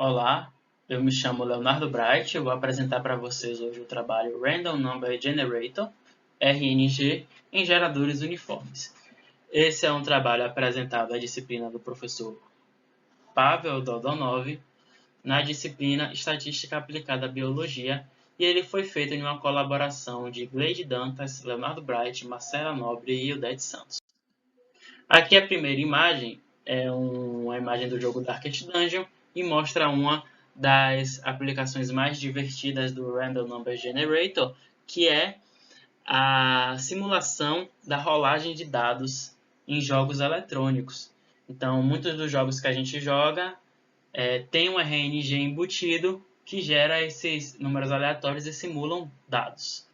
Olá, eu me chamo Leonardo Bright. Eu vou apresentar para vocês hoje o trabalho Random Number Generator, RNG, em geradores uniformes. Esse é um trabalho apresentado à disciplina do professor Pavel Dodonov, na disciplina Estatística Aplicada à Biologia, e ele foi feito em uma colaboração de Gleide Dantas, Leonardo Bright, Marcela Nobre e Ildete Santos. Aqui a primeira imagem é uma imagem do jogo Darkest Dungeon e mostra uma das aplicações mais divertidas do Random Number Generator, que é a simulação da rolagem de dados em jogos eletrônicos. Então, muitos dos jogos que a gente joga tem um RNG embutido que gera esses números aleatórios e simulam dados.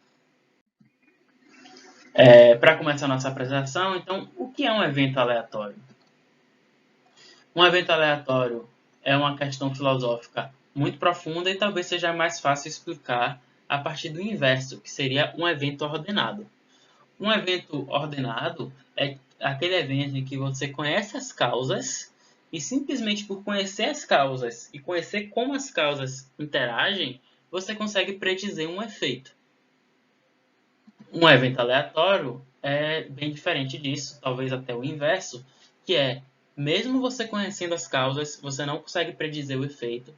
Para começar a nossa apresentação, então, o que é um evento aleatório? Um evento aleatório é uma questão filosófica muito profunda e talvez seja mais fácil explicar a partir do inverso, que seria um evento ordenado. Um evento ordenado é aquele evento em que você conhece as causas e simplesmente por conhecer as causas e conhecer como as causas interagem, você consegue predizer um efeito. Um evento aleatório é bem diferente disso, talvez até o inverso, que é, mesmo você conhecendo as causas, você não consegue predizer o efeito,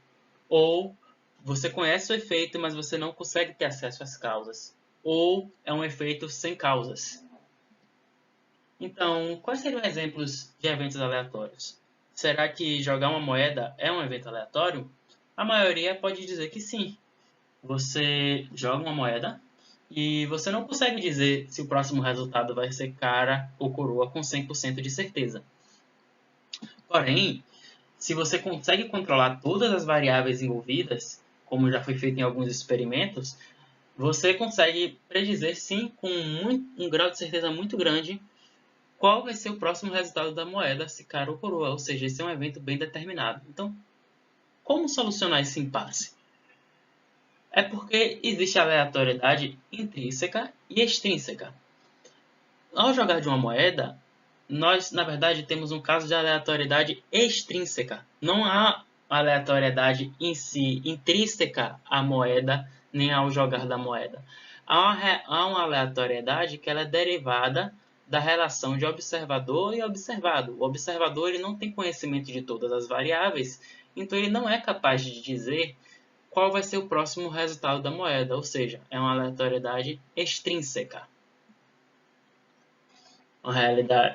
ou você conhece o efeito, mas você não consegue ter acesso às causas, ou é um efeito sem causas. Então, quais seriam exemplos de eventos aleatórios? Será que jogar uma moeda é um evento aleatório? A maioria pode dizer que sim. Você joga uma moeda e você não consegue dizer se o próximo resultado vai ser cara ou coroa com 100% de certeza. Porém, se você consegue controlar todas as variáveis envolvidas, como já foi feito em alguns experimentos, você consegue predizer sim com um grau de certeza muito grande qual vai ser o próximo resultado da moeda, se cara ou coroa, ou seja, esse é um evento bem determinado. Então, como solucionar esse impasse? É porque existe aleatoriedade intrínseca e extrínseca. Ao jogar de uma moeda, nós, na verdade, temos um caso de aleatoriedade extrínseca. Não há aleatoriedade em si intrínseca à moeda, nem ao jogar da moeda. Há uma aleatoriedade que ela é derivada da relação de observador e observado. O observador ele não tem conhecimento de todas as variáveis, então ele não é capaz de dizer qual vai ser o próximo resultado da moeda, ou seja, é uma aleatoriedade extrínseca. Uma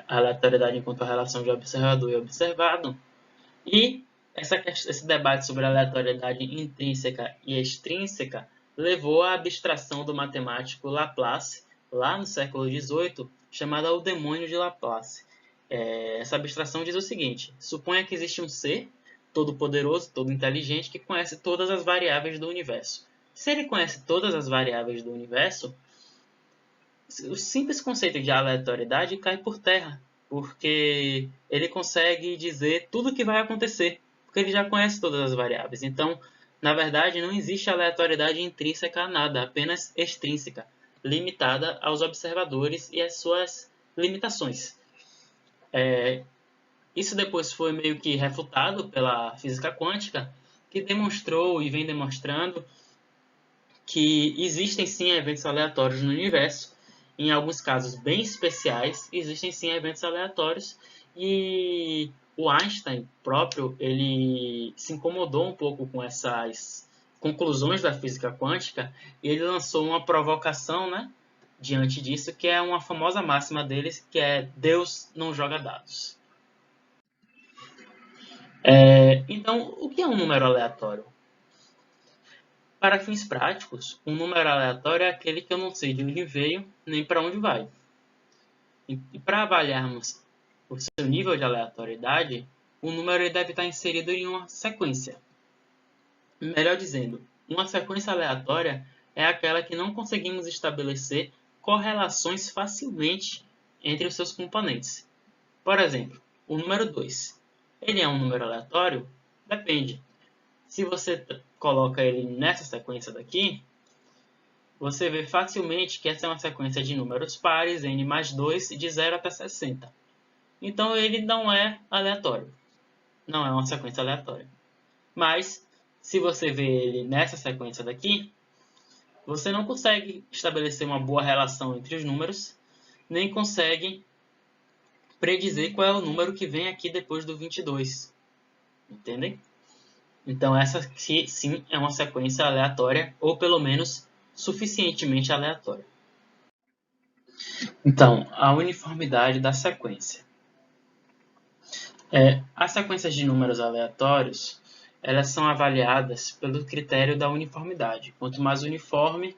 aleatoriedade enquanto a relação de observador e observado. E esse debate sobre aleatoriedade intrínseca e extrínseca levou à abstração do matemático Laplace, lá no século XVIII, chamada o demônio de Laplace. Essa abstração diz o seguinte: suponha que existe um ser todo-poderoso, todo inteligente, que conhece todas as variáveis do universo. Se ele conhece todas as variáveis do universo, o simples conceito de aleatoriedade cai por terra, porque ele consegue dizer tudo o que vai acontecer, porque ele já conhece todas as variáveis. Então, na verdade, não existe aleatoriedade intrínseca a nada, apenas extrínseca, limitada aos observadores e às suas limitações. Isso depois foi meio que refutado pela física quântica, que demonstrou e vem demonstrando que existem sim eventos aleatórios no universo. Em alguns casos bem especiais, existem sim eventos aleatórios. E o Einstein próprio, ele se incomodou um pouco com essas conclusões da física quântica e ele lançou uma provocação, né, diante disso, que é uma famosa máxima deles, que é Deus não joga dados. Então, o que é um número aleatório? Para fins práticos, um número aleatório é aquele que eu não sei de onde veio nem para onde vai. E para avaliarmos o seu nível de aleatoriedade, o número deve estar inserido em uma sequência. Melhor dizendo, uma sequência aleatória é aquela que não conseguimos estabelecer correlações facilmente entre os seus componentes. Por exemplo, o número 2. Ele é um número aleatório? Depende. Se você coloca ele nessa sequência daqui, você vê facilmente que essa é uma sequência de números pares, n mais 2, de 0 até 60. Então, ele não é aleatório. Não é uma sequência aleatória. Mas, se você vê ele nessa sequência daqui, você não consegue estabelecer uma boa relação entre os números, nem consegue predizer qual é o número que vem aqui depois do 22. Entendem? Então essa aqui, sim, é uma sequência aleatória, ou pelo menos suficientemente aleatória. Então, a uniformidade da sequência. As sequências de números aleatórios, elas são avaliadas pelo critério da uniformidade. Quanto mais uniforme,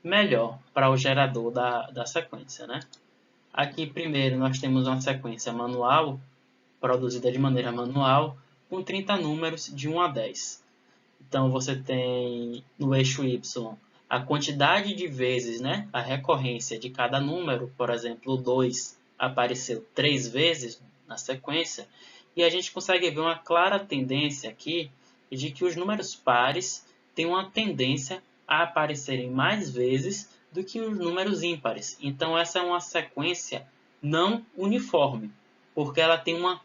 melhor para o gerador da sequência, né? Aqui, primeiro, nós temos uma sequência manual, produzida de maneira manual, com 30 números de 1 a 10. Então, você tem no eixo Y a quantidade de vezes, né, a recorrência de cada número. Por exemplo, o 2 apareceu 3 vezes na sequência. E a gente consegue ver uma clara tendência aqui de que os números pares têm uma tendência a aparecerem mais vezes do que os números ímpares. Então, essa é uma sequência não uniforme, porque ela tem uma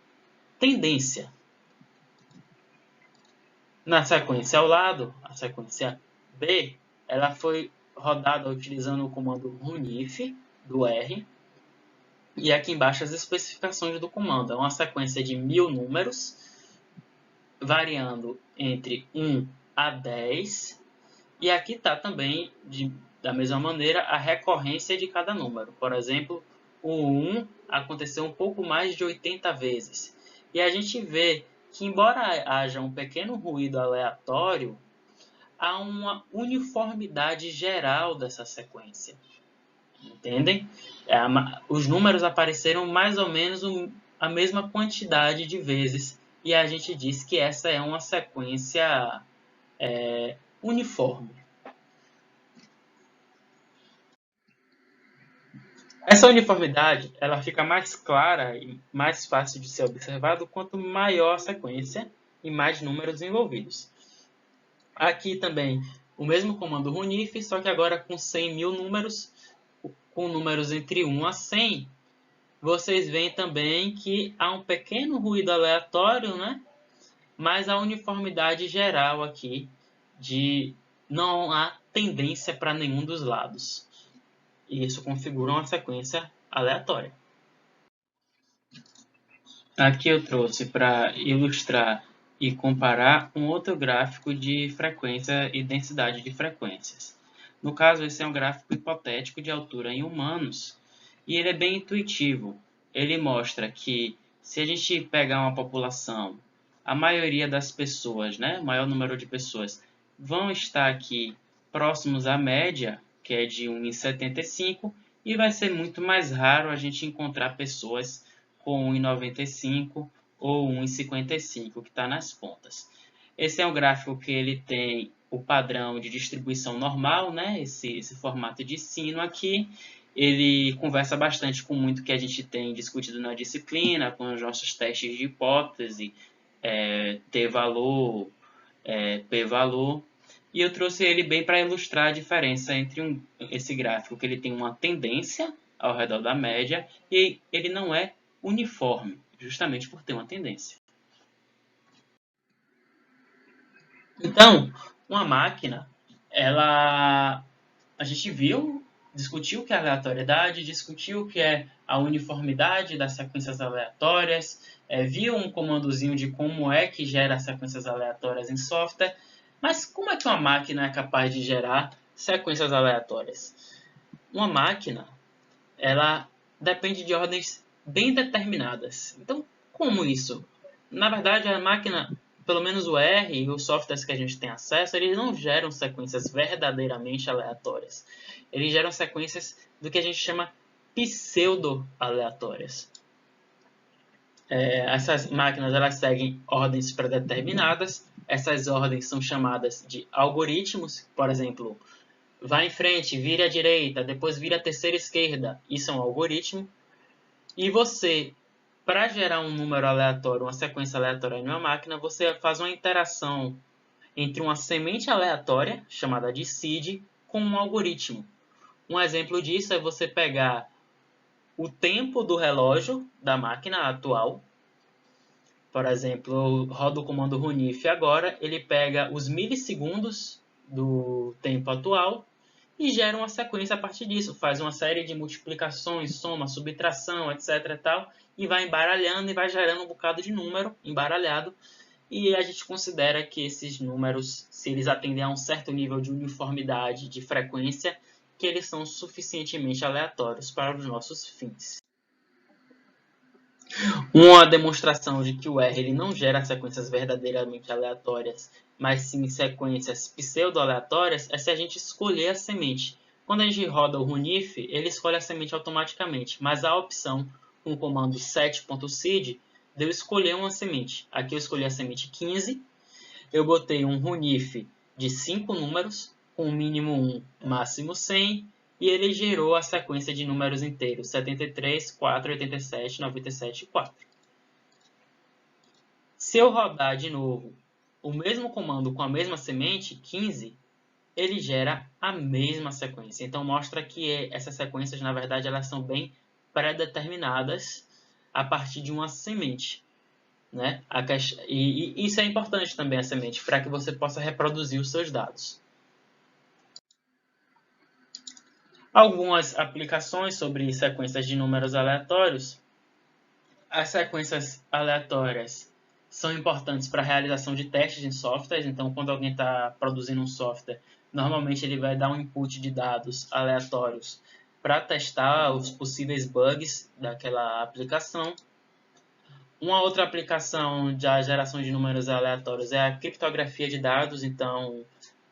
tendência. Na sequência ao lado, a sequência B, ela foi rodada utilizando o comando runif do R. E aqui embaixo as especificações do comando. É uma sequência de 1000 números, variando entre 1 a 10. E aqui está também, da mesma maneira, a recorrência de cada número. Por exemplo, o 1 aconteceu um pouco mais de 80 vezes. E a gente vê que, embora haja um pequeno ruído aleatório, há uma uniformidade geral dessa sequência. Entendem? Os números apareceram mais ou menos a mesma quantidade de vezes. E a gente diz que essa é uma sequência uniforme. Essa uniformidade ela fica mais clara e mais fácil de ser observada quanto maior a sequência e mais números envolvidos. Aqui também o mesmo comando runif, só que agora com 100.000 números, com números entre 1 a 100, vocês veem também que há um pequeno ruído aleatório, né? Mas a uniformidade geral aqui de não há tendência para nenhum dos lados. E isso configura uma sequência aleatória. Aqui eu trouxe para ilustrar e comparar um outro gráfico de frequência e densidade de frequências. No caso, esse é um gráfico hipotético de altura em humanos e ele é bem intuitivo. Ele mostra que se a gente pegar uma população, a maioria das pessoas, né, o maior número de pessoas, vão estar aqui próximos à média, que é de 1,75, e vai ser muito mais raro a gente encontrar pessoas com 1,95 ou 1,55, que está nas pontas. Esse é um gráfico que ele tem o padrão de distribuição normal, né? Esse formato de sino aqui. Ele conversa bastante com muito que a gente tem discutido na disciplina, com os nossos testes de hipótese, T-valor, P-valor. E eu trouxe ele bem para ilustrar a diferença entre esse gráfico, que ele tem uma tendência ao redor da média, e ele não é uniforme, justamente por ter uma tendência. Então, uma máquina, a gente discutiu o que é aleatoriedade, discutiu o que é a uniformidade das sequências aleatórias, viu um comandozinho de como é que gera sequências aleatórias em software, mas como é que uma máquina é capaz de gerar sequências aleatórias? Uma máquina, ela depende de ordens bem determinadas. Então, como isso? Na verdade, a máquina, pelo menos o R e os softwares que a gente tem acesso, eles não geram sequências verdadeiramente aleatórias. Eles geram sequências do que a gente chama pseudo-aleatórias. Essas máquinas elas seguem ordens pré-determinadas. Essas ordens são chamadas de algoritmos. Por exemplo, vá em frente, vire à direita, depois vire à terceira esquerda. Isso é um algoritmo. E você, para gerar um número aleatório, uma sequência aleatória em uma máquina, você faz uma interação entre uma semente aleatória, chamada de seed, com um algoritmo. Um exemplo disso é você pegar o tempo do relógio da máquina atual, Por exemplo, eu rodo o comando runif agora, ele pega os milissegundos do tempo atual e gera uma sequência a partir disso. Faz uma série de multiplicações, soma, subtração, etc. e tal, e vai embaralhando e vai gerando um bocado de número embaralhado. E a gente considera que esses números, se eles atendem a um certo nível de uniformidade de frequência, que eles são suficientemente aleatórios para os nossos fins. Uma demonstração de que o R ele não gera sequências verdadeiramente aleatórias, mas sim sequências pseudo-aleatórias, é se a gente escolher a semente. Quando a gente roda o runif, ele escolhe a semente automaticamente, mas a opção com o comando set.seed de eu escolher uma semente. Aqui eu escolhi a semente 15, eu botei um runif de 5 números, com mínimo 1, máximo 100, e ele gerou a sequência de números inteiros 73, 4, 87, 97 e 4. Se eu rodar de novo o mesmo comando com a mesma semente, 15, ele gera a mesma sequência. Então mostra que essas sequências, na verdade, elas são bem pré-determinadas a partir de uma semente. Né? E isso é importante também, a semente, para que você possa reproduzir os seus dados. Algumas aplicações sobre sequências de números aleatórios. As sequências aleatórias são importantes para a realização de testes em softwares. Então, quando alguém está produzindo um software, normalmente ele vai dar um input de dados aleatórios para testar os possíveis bugs daquela aplicação. Uma outra aplicação da geração de números aleatórios é a criptografia de dados. Então,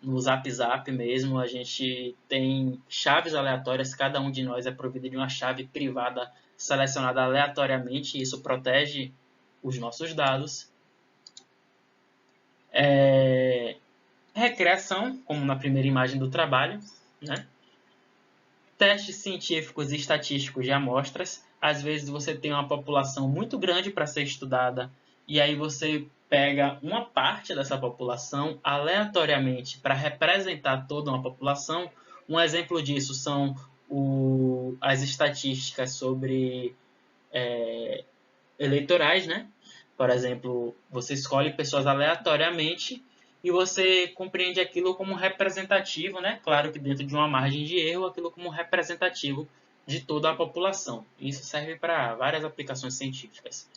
no Zap mesmo, a gente tem chaves aleatórias. Cada um de nós é provido de uma chave privada selecionada aleatoriamente. E isso protege os nossos dados. Recreação, como na primeira imagem do trabalho, né? Testes científicos e estatísticos de amostras. Às vezes você tem uma população muito grande para ser estudada e aí você pega uma parte dessa população aleatoriamente para representar toda uma população. Um exemplo disso são as estatísticas sobre eleitorais, né? Por exemplo, você escolhe pessoas aleatoriamente e você compreende aquilo como representativo, né? Claro que dentro de uma margem de erro, aquilo como representativo de toda a população. Isso serve para várias aplicações científicas.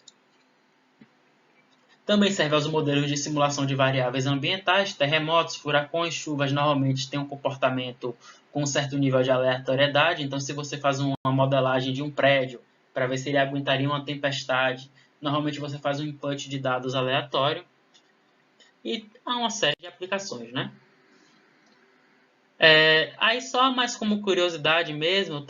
Também serve aos modelos de simulação de variáveis ambientais. Terremotos, furacões, chuvas normalmente têm um comportamento com um certo nível de aleatoriedade. Então, se você faz uma modelagem de um prédio para ver se ele aguentaria uma tempestade, normalmente você faz um input de dados aleatório. E há uma série de aplicações, né? Aí só mais como curiosidade mesmo,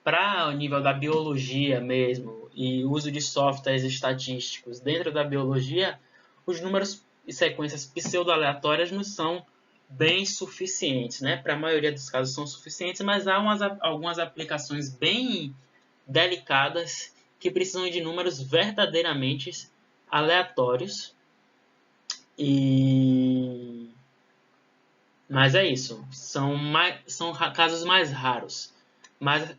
para o nível da biologia mesmo e uso de softwares estatísticos dentro da biologia, os números e sequências pseudo-aleatórias não são bem suficientes, né? Para a maioria dos casos são suficientes, mas há algumas aplicações bem delicadas que precisam de números verdadeiramente aleatórios. Mas é isso, são casos mais raros.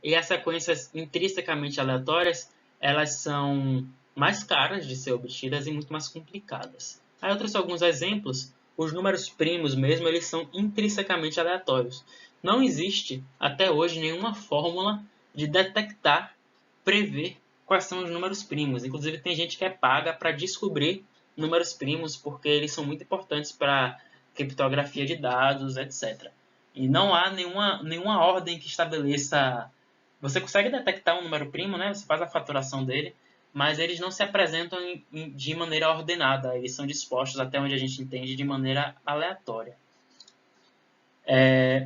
E as sequências intrinsecamente aleatórias, elas são mais caras de ser obtidas e muito mais complicadas. Aí eu trouxe alguns exemplos. Os números primos mesmo, eles são intrinsecamente aleatórios. Não existe, até hoje, nenhuma fórmula de detectar, prever quais são os números primos. Inclusive, tem gente que é paga para descobrir números primos, porque eles são muito importantes para criptografia de dados, etc. E não há nenhuma ordem que estabeleça... Você consegue detectar um número primo, né? Você faz a faturação dele, mas eles não se apresentam de maneira ordenada. Eles são dispostos, até onde a gente entende, de maneira aleatória.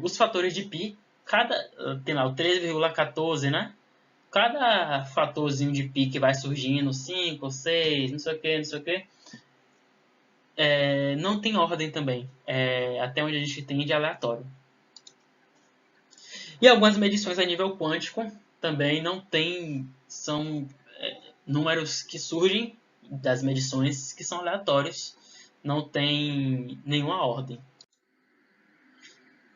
Os fatores de π, tem lá o 13,14, né? Cada fatorzinho de π que vai surgindo, 5, 6, não sei o que, não tem ordem também. Até onde a gente entende, é aleatório. E algumas medições a nível quântico também não tem, são números que surgem das medições que são aleatórios, não tem nenhuma ordem.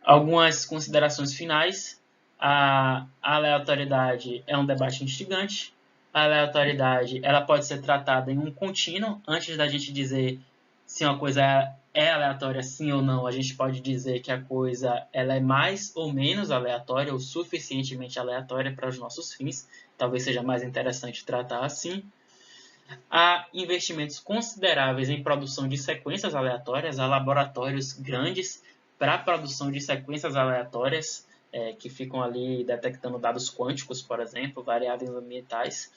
Algumas considerações finais. A aleatoriedade é um debate instigante. A aleatoriedade ela pode ser tratada em um contínuo. Antes da gente dizer se uma coisa é aleatória sim ou não, a gente pode dizer que a coisa ela é mais ou menos aleatória ou suficientemente aleatória para os nossos fins. Talvez seja mais interessante tratar assim. Há investimentos consideráveis em produção de sequências aleatórias, há laboratórios grandes para a produção de sequências aleatórias, que ficam ali detectando dados quânticos, por exemplo, variáveis ambientais.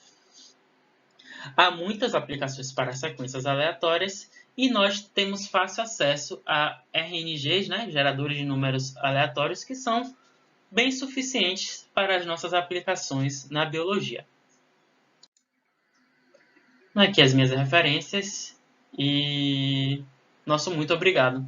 Há muitas aplicações para sequências aleatórias e nós temos fácil acesso a RNGs, né, geradores de números aleatórios, que são bem suficientes para as nossas aplicações na biologia. Aqui as minhas referências e nosso muito obrigado.